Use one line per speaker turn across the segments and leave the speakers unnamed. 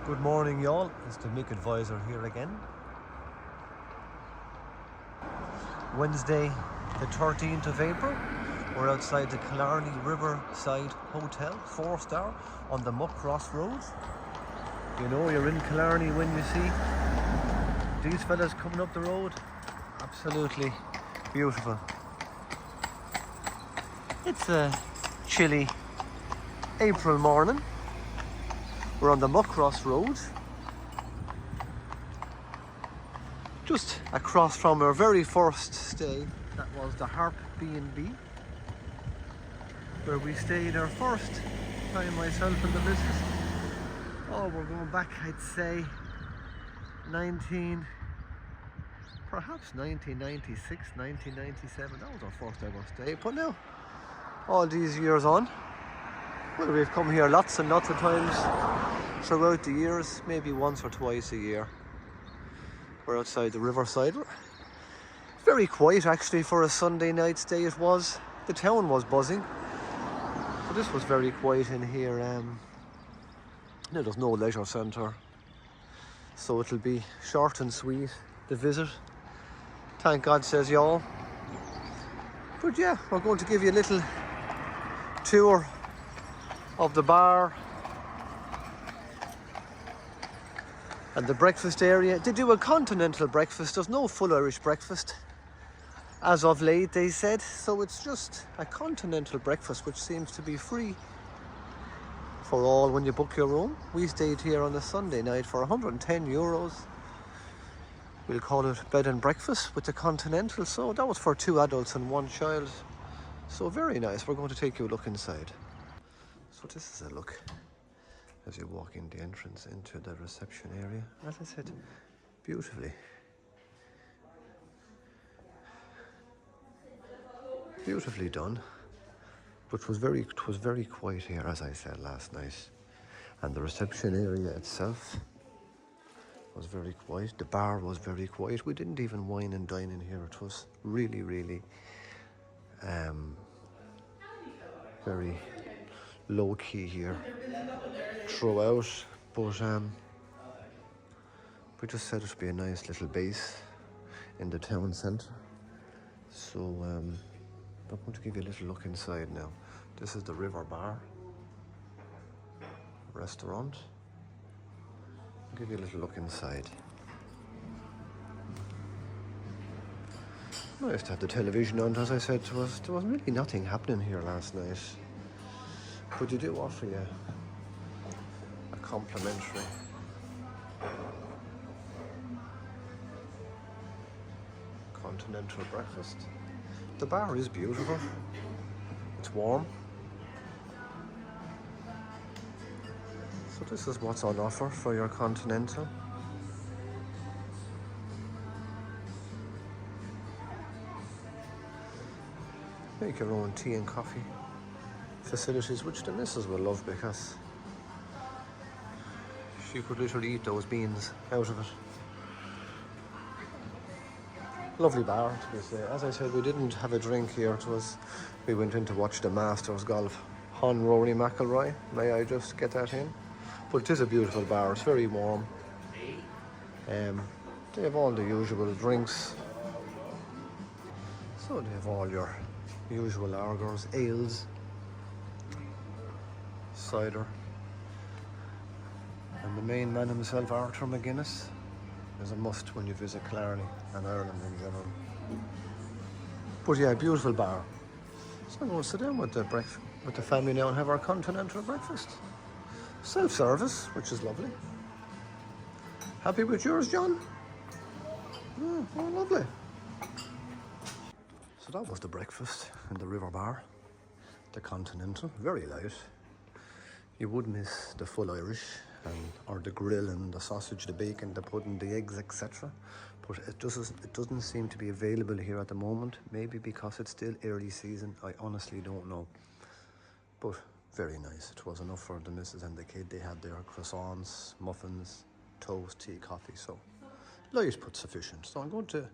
Good morning, y'all. It's the Mick Advisor here again. Wednesday, the 13th of April. We're outside the Killarney Riverside Hotel, 4-star, on the Muckcross Road. You know you're in Killarney when you see these fellas coming up the road. Absolutely beautiful. It's a chilly April morning. We're on the Muckcross Road, just across from our very first stay. That was the Harp B&B, where we stayed our first time, myself and the missus. Oh, we're going back, I'd say, perhaps 1996, 1997. That was our first ever stay. But now, all these years on, well, we've come here lots and lots of times throughout the years, maybe once or twice a year. We're outside the Riverside. Very quiet actually for a Sunday night stay it was. The town was buzzing, but this was very quiet in here. Now there's no leisure centre, so it'll be short and sweet, the visit. Thank God, says y'all. But yeah, we're going to give you a little tour of the bar and the breakfast area. They do a continental breakfast. There's no full Irish breakfast as of late, they said, so it's just a continental breakfast, which seems to be free for all when you book your room. We stayed here on a Sunday night for €110. We'll call it bed and breakfast with the continental. So that was for 2 adults and 1 child, so very nice. We're going to take you a look inside. So this is a look as you walk in the entrance into the reception area. As I said, beautifully done. But it was very quiet here, as I said last night. And the reception area itself was very quiet. The bar was very quiet. We didn't even wine and dine in here. It was really very low key here throughout, but we just said it would be a nice little base in the town centre. So I'm going to give you a little look inside now. This is the River Bar restaurant. I'll give you a little look inside. Nice to have the television on. As I said, there was really nothing happening here last night, but they do offer you a complimentary continental breakfast. The bar is beautiful. It's warm. So this is what's on offer for your continental. Make your own tea and coffee facilities, which the missus will love because she could literally eat those beans out of it. Lovely bar, to be fair. As I said, we didn't have a drink here. We went in to watch the Masters golf on Rory McIlroy. May I just get that in? But it is a beautiful bar. It's very warm. They have all the usual drinks. So they have all your usual lagers, ales, cider, and the main man himself, Arthur McGuinness, is a must when you visit Killarney and Ireland in general. But yeah, beautiful bar. So I'm going to sit down with the family now and have our continental breakfast. Self-service, which is lovely. Happy with yours, John? Oh, lovely. So that was the breakfast in the River Bar, the continental, very light. You would miss the full Irish, or the grill and the sausage, the bacon, the pudding, the eggs, etc. But it doesn't seem to be available here at the moment. Maybe because it's still early season, I honestly don't know. But very nice. It was enough for the missus and the kid. They had their croissants, muffins, toast, tea, coffee. So light but sufficient. So I'm going to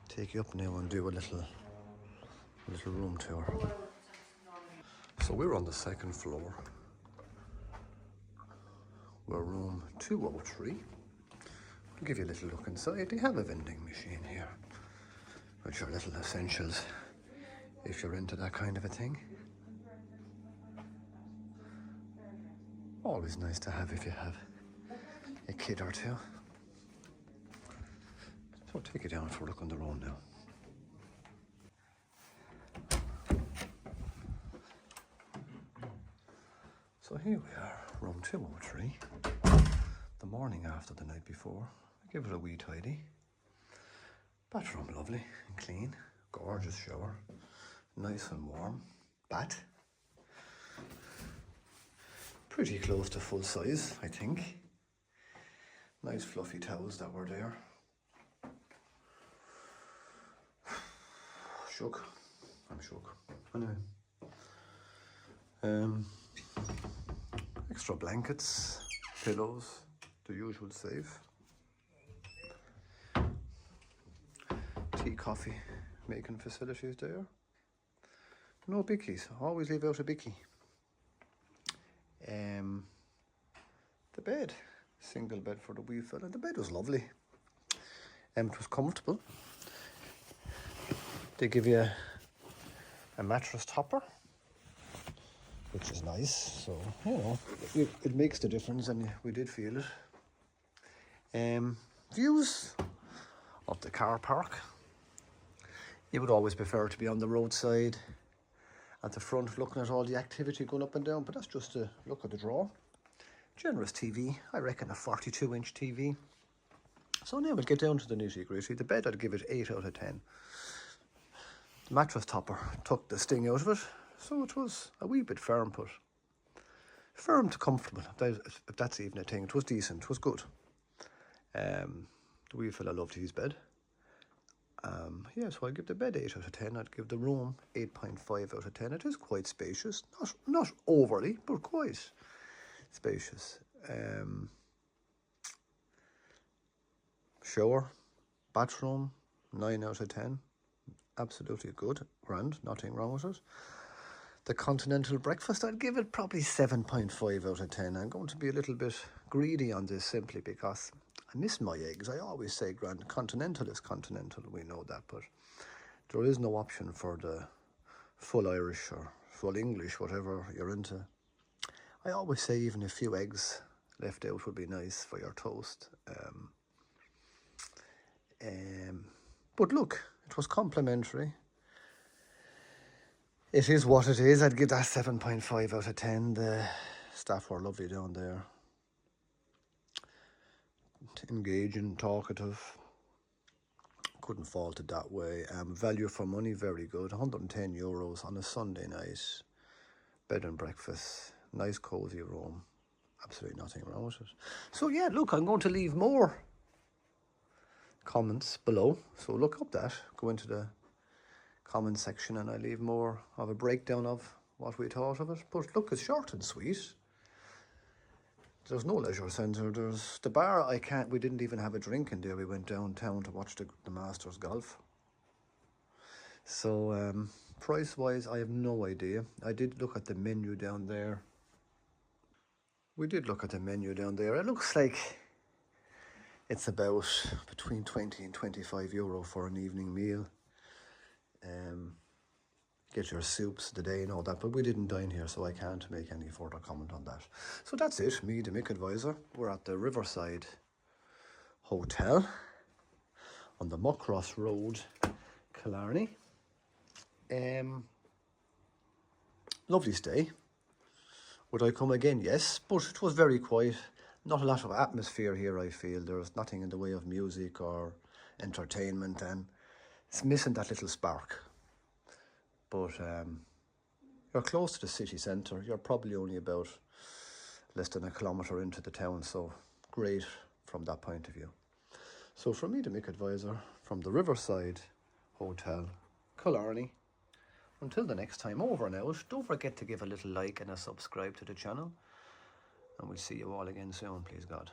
take you up now and do a little room tour. So we're on the 2nd floor. We're room 203. I'll give you a little look inside. They have a vending machine here, with your little essentials, if you're into that kind of a thing. Always nice to have if you have a kid or two. So I'll take you down for a look on the road now. So here we are, room 203. The morning after the night before. I give it a wee tidy. Bathroom lovely and clean. Gorgeous shower. Nice and warm. Bath. Pretty close to full size, I think. Nice fluffy towels that were there. Shook. I'm shook. Anyway. Extra blankets, pillows, the usual safe. Tea, coffee making facilities there. No bickies, always leave out a bicky. The bed, single bed for the wee fella. The bed was lovely. It was comfortable. They give you a mattress topper, which is nice. So, you know, it makes the difference, and we did feel it. Views of the car park. You would always prefer to be on the roadside at the front looking at all the activity going up and down, but that's just a look at the draw. Generous TV, I reckon a 42-inch TV. So now we'll get down to the nitty-gritty. The bed, I'd give it 8 out of 10. The mattress topper took the sting out of it, so it was a wee bit firm, but firm to comfortable, if that's even a thing. It was decent, it was good. The wee fella loved his bed. Yeah, so I'd give the bed 8 out of 10. I'd give the room 8.5 out of 10. It is quite spacious, not overly, but quite spacious. Shower, bathroom, 9 out of 10. Absolutely good, grand, nothing wrong with it. The continental breakfast, I'd give it probably 7.5 out of 10. I'm going to be a little bit greedy on this simply because I miss my eggs. I always say grand continental is continental, we know that, but there is no option for the full Irish or full English, whatever you're into. I always say even a few eggs left out would be nice for your toast. But look, it was complimentary. It is what it is. I'd give that 7.5 out of 10. The staff were lovely down there. Engaging, talkative. Couldn't fault it that way. Value for money, very good. €110 on a Sunday night. Bed and breakfast. Nice cosy room. Absolutely nothing wrong with it. So yeah, look, I'm going to leave more comments below. So look up that. Go into the comment section and I leave more of a breakdown of what we thought of it. But look, it's short and sweet. There's no leisure centre. There's the bar. We didn't even have a drink in there. We went downtown to watch the Masters golf. So price wise, I have no idea. I did look at the menu down there. We did look at the menu down there. It looks like it's about between 20 and €25 for an evening meal. Get your soups, the day and all that, but we didn't dine here, so I can't make any further comment on that. So that's it, me, the Mick Advisor. We're at the Riverside Hotel on the Muckross Road, Killarney. Lovely stay. Would I come again? Yes, but it was very quiet. Not a lot of atmosphere here, I feel. There was nothing in the way of music or entertainment, and it's missing that little spark. But you're close to the city centre. You're probably only about less than a kilometre into the town, so great from that point of view. So from me, the Mick Advisor, from the Riverside Hotel, Killarney. Until the next time, over and out. Don't forget to give a little like and a subscribe to the channel. And we'll see you all again soon, please God.